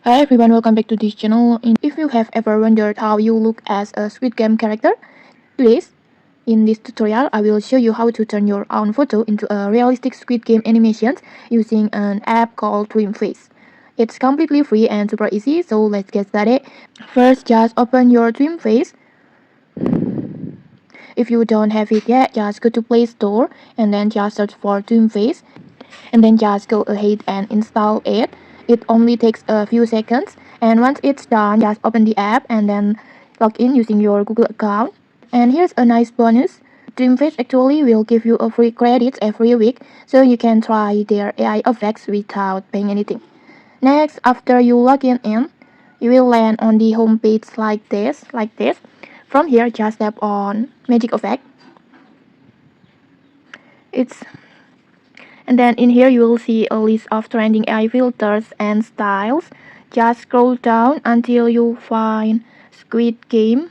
Hi everyone, welcome back to this channel. If you have ever wondered how you look as a Squid Game character, please, in this tutorial I will show you how to turn your own photo into a realistic Squid Game animation using an app called Twim. It's completely free and super easy, so let's get started. First, just open your Twim. If you don't have it yet, just go to Play Store and then just search for Twim, and then just go ahead and install it. It only takes a few seconds, and once it's done, just open the app and then log in using your Google account. And here's a nice bonus. Dreamface actually will give you a free credits every week, so you can try their AI effects without paying anything. Next, after you log in, you will land on the home page like this. From here, just tap on Magic Effect. It's And then in here you will see a list of trending AI filters and styles. Just scroll down until you find Squid Game.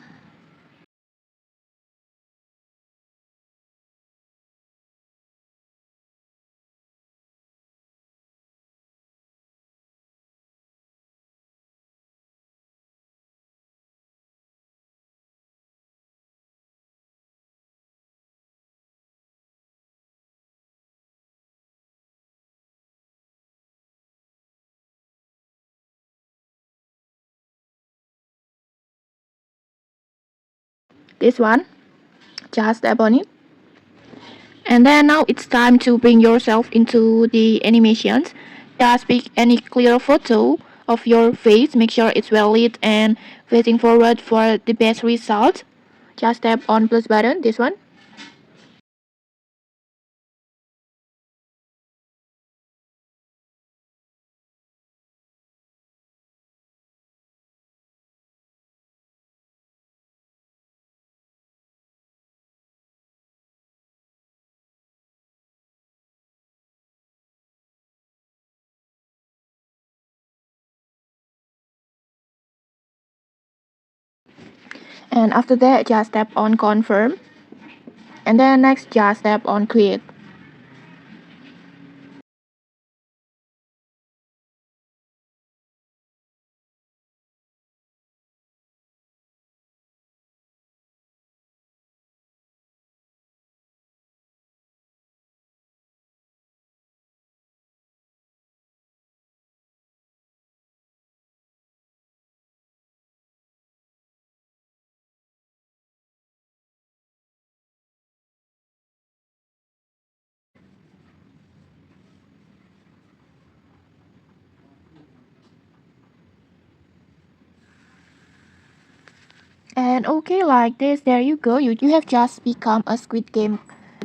This one, just tap on it. And then now it's time to bring yourself into the animations. Just pick any clear photo of your face, make sure it's well lit and facing forward for the best result. Just tap on plus button, this one. And after that, just tap on confirm. And then next, just tap on create. And okay, like this, there you go. You have just become a Squid Game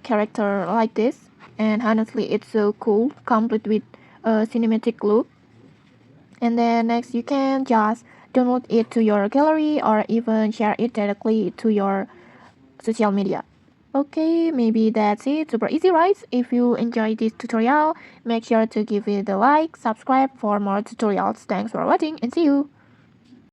character like this. And honestly, it's so cool, complete with a cinematic look. And then next, you can just download it to your gallery or even share it directly to your social media. Okay, maybe that's it. Super easy, right? If you enjoyed this tutorial, make sure to give it a like, subscribe for more tutorials. Thanks for watching and see you.